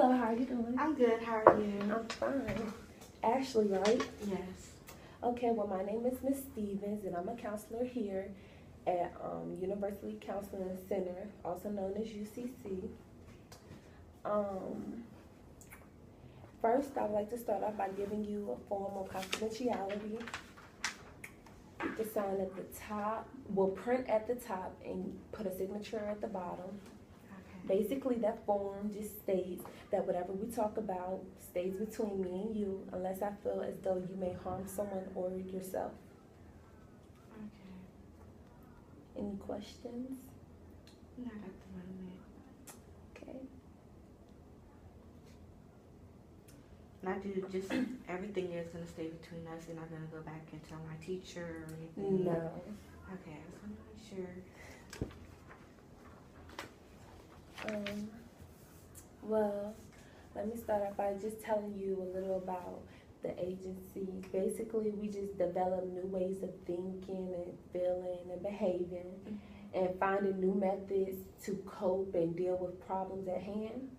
Hello, how are you doing? I'm good. How are you? I'm fine. Ashley, right? Yes. Okay, well, my name is Miss Stevens, and I'm a counselor here at University Counseling Center, also known as UCC. Um, First, I would like to start off by giving you a form of confidentiality. You can sign at the top, we'll print at the top and put a signature at the bottom. Okay. Basically, that form just states that whatever we talk about stays between me and you, unless I feel as though you may harm someone or yourself. Okay. Any questions? Not at the moment. Okay. And I do just everything is gonna stay between us. You're not gonna go back and tell my teacher or anything. No. Okay. I just want to make sure. Well, let me start off by just telling you a little about the agency. Basically, we just develop new ways of thinking and feeling and behaving and finding new methods to cope and deal with problems at hand.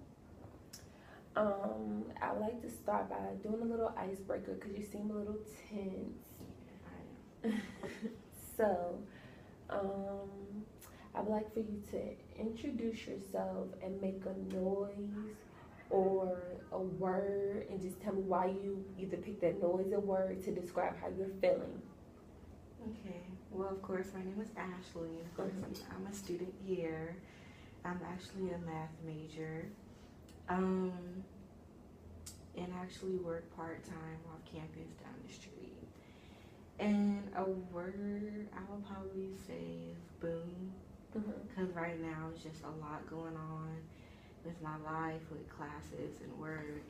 I like to start by doing a little icebreaker because you seem a little tense. So, I would like for you to introduce yourself and make a noise or a word and just tell me why you either pick that noise or word to describe how you're feeling. Okay. Well, of course, my name is Ashley. Of course, I'm a student here. I'm actually a math major. And actually work part-time off campus down the street. And a word I would probably say is boom. Because right now it's just a lot going on with my life, with classes and work.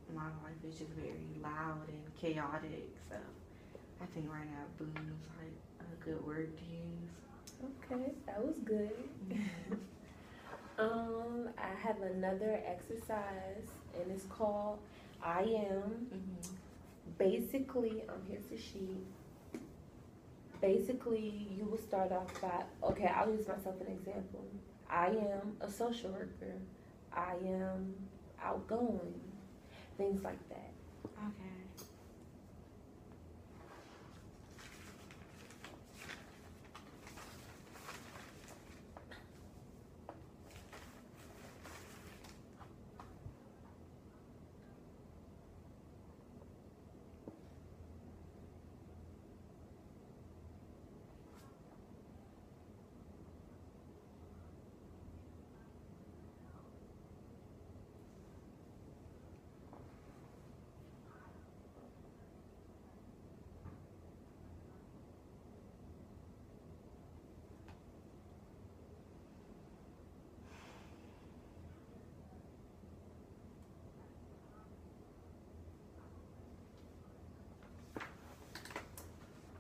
And my life is just very loud and chaotic. So I think right now boom is like a good word to use. Okay, that was good. I have another exercise, and it's called I Am. Basically, here's the sheet. Basically, you will start off by, okay, I'll use myself an example. I am a social worker. I am outgoing. Things like that. Okay.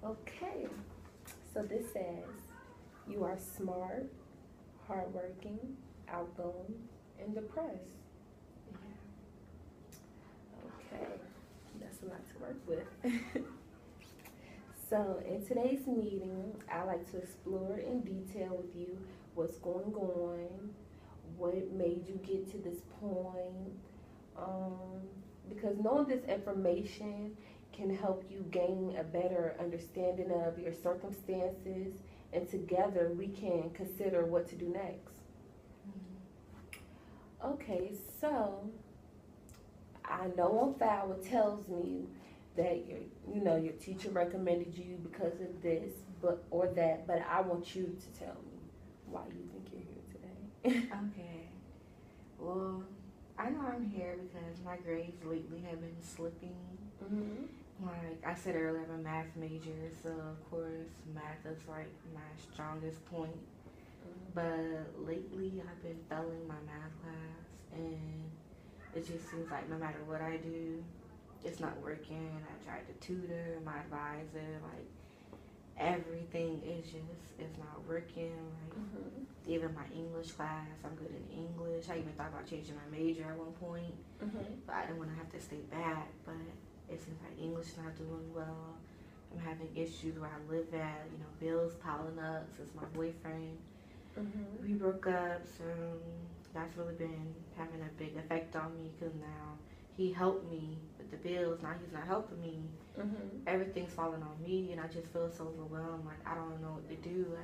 Okay, so this says, you are smart, hardworking, outgoing, and depressed. Okay, that's a lot to work with. So in today's meeting, I like to explore in detail with you what's going on, what made you get to this point, because knowing this information can help you gain a better understanding of your circumstances, and together we can consider what to do next. Okay, so I know on file it tells me that your teacher recommended you because of this, or that, but I want you to tell me why you think you're here today. Okay. Well, I know I'm here because my grades lately have been slipping. Like I said earlier, I'm a math major, so of course math is like my strongest point. But lately I've been failing my math class, and it just seems like no matter what I do, it's not working. I tried to tutor, my advisor, like everything is not working. Like even my English class, I'm good in English. I even thought about changing my major at one point, but I didn't want to have to stay back. But it seems like English is not doing well. I'm having issues where I live at, bills piling up since my boyfriend. We broke up, so that's really been having a big effect on me because now he helped me with the bills. Now he's not helping me. Everything's falling on me, and I just feel so overwhelmed. Like I don't know what to do.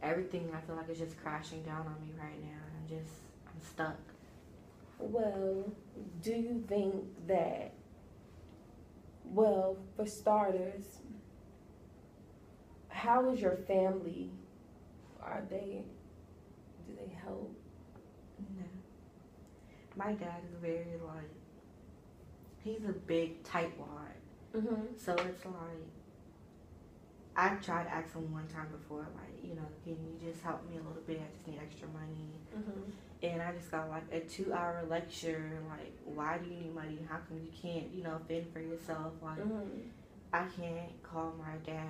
Everything I feel like is just crashing down on me right now. I'm stuck. Well, do you think that, well, for starters, how is your family? Do they help? No. My dad is very he's a big tightwad. So it's like, I tried to ask him one time before, can you just help me a little bit? I just need extra money. And I just got a 2-hour lecture, why do you need money? How come you can't, fend for yourself? I can't call my dad,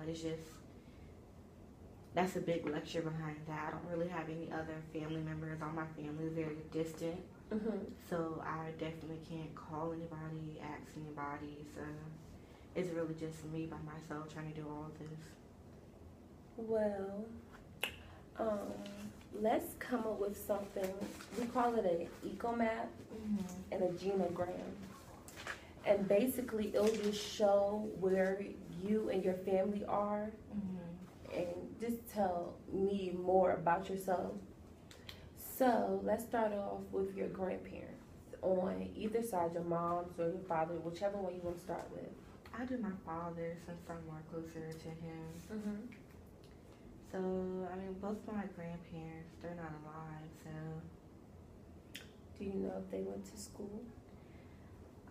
it's just, that's a big lecture behind that. I don't really have any other family members. All my family is very distant. So I definitely can't call anybody, ask anybody. So it's really just me by myself trying to do all of this. Well, let's come up with something. We call it an eco map and a genogram. And basically, it'll just show where you and your family are. And just tell me more about yourself. So let's start off with your grandparents on either side, your mom's or your father, whichever one you want to start with. I do my father since I'm more closer to him. So, both my grandparents, they're not alive, so. Do you know if they went to school?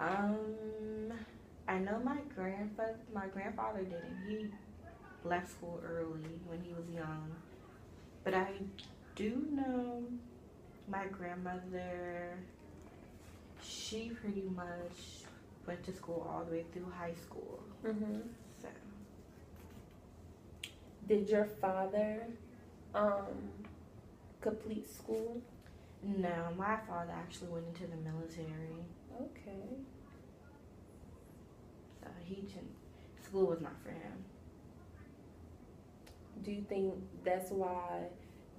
I know my grandfather didn't. He left school early when he was young. But I do know my grandmother, she pretty much went to school all the way through high school. So. Did your father complete school? No, my father actually went into the military. Okay. So school was not for him. Do you think that's why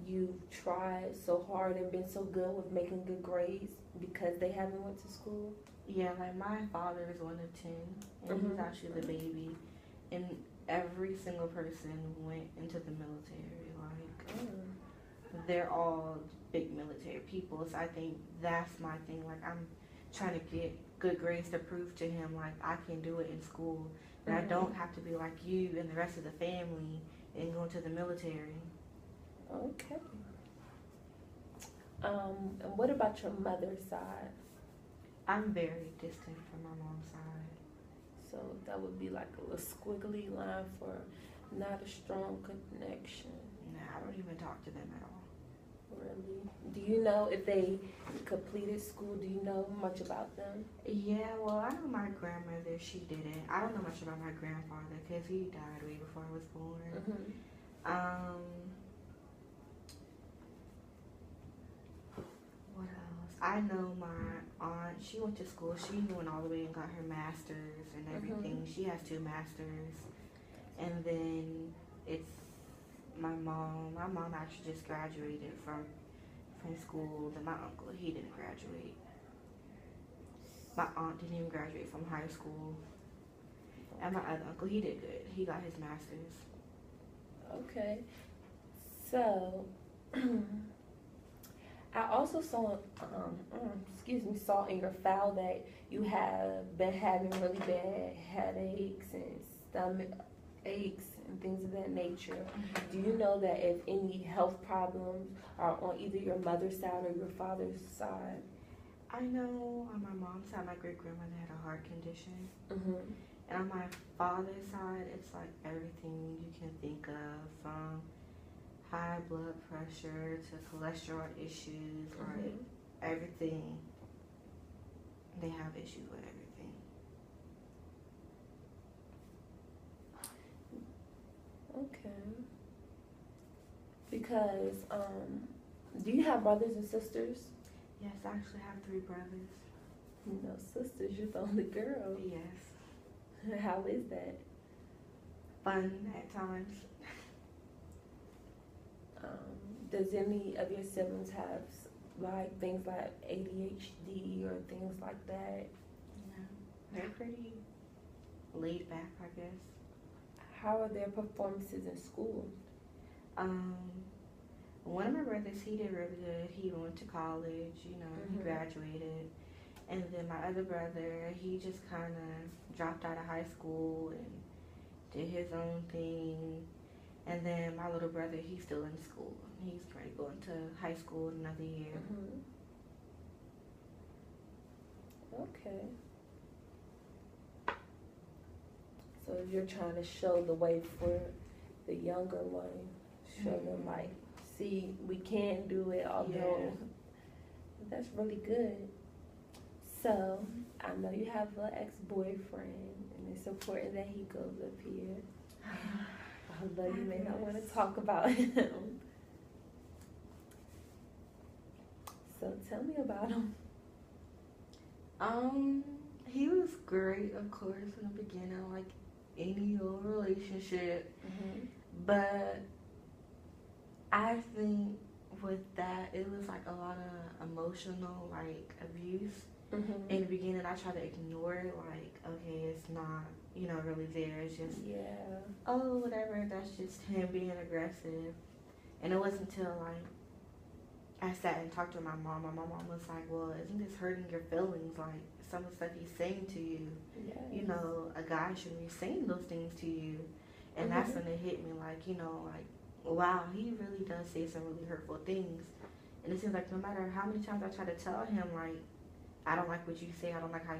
you've tried so hard and been so good with making good grades because they haven't went to school? Yeah, my father is 1 of 10, and he's actually the baby, and every single person went into the military. They're all big military people, so I think that's my thing. I'm trying to get good grades to prove to him I can do it in school, and I don't have to be like you and the rest of the family and go into the military. Okay. And what about your mother's side? I'm very distant from my mom's side. So that would be a little squiggly line for not a strong connection. Nah, I don't even talk to them at all. Really? Do you know if they completed school? Do you know much about them? Yeah, well, I know my grandmother, she didn't. I don't know much about my grandfather because he died way before I was born. What else? I know my aunt, she went to school. She went all the way and got her master's and everything. She has 2 masters. And then it's my mom. My mom actually just graduated from school. Then my uncle, he didn't graduate. My aunt didn't even graduate from high school. And my other uncle, he did good. He got his master's. Okay. So, I also saw, saw in your file that you have been having really bad headaches and stomach aches and things of that nature. Do you know that if any health problems are on either your mother's side or your father's side? I know on my mom's side, my great-grandmother had a heart condition. And on my father's side, it's everything you can think of, from high blood pressure to cholesterol issues, everything. They have issues with everything. Okay. Because, do you have brothers and sisters? Yes, I actually have 3 brothers. No sisters, you're the only girl. Yes. How is that? Fun at times. Does any of your siblings have like things like ADHD or things like that? No, they're pretty laid back, I guess. How are their performances in school? Um, One of my brothers, he did really good. He went to college, you know, he graduated. And then my other brother, he just kind of dropped out of high school and did his own thing. And then my little brother, he's still in school. He's probably going to high school in another year. Okay. So you're trying to show the way for the younger one, show them like, see, we can do it, although that's really good. So I know you have an ex-boyfriend, and it's important that he goes up here. Although you may not want to talk about him. So tell me about him. He was great, of course, in the beginning, like any old relationship. But I think with that, it was like a lot of emotional, like, abuse. In the beginning, I tried to ignore it, like, okay, it's not, you know, really there. It's just, oh, whatever, that's just him being aggressive. And it wasn't until, like, I sat and talked to my mom. My mom was like, well, isn't this hurting your feelings? Like, some of the stuff he's saying to you, you know, a guy shouldn't be saying those things to you. And that's when it hit me, like, you know, like, wow, he really does say some really hurtful things. And it seems like no matter how many times I try to tell him, like, I don't like what you say, I don't like how you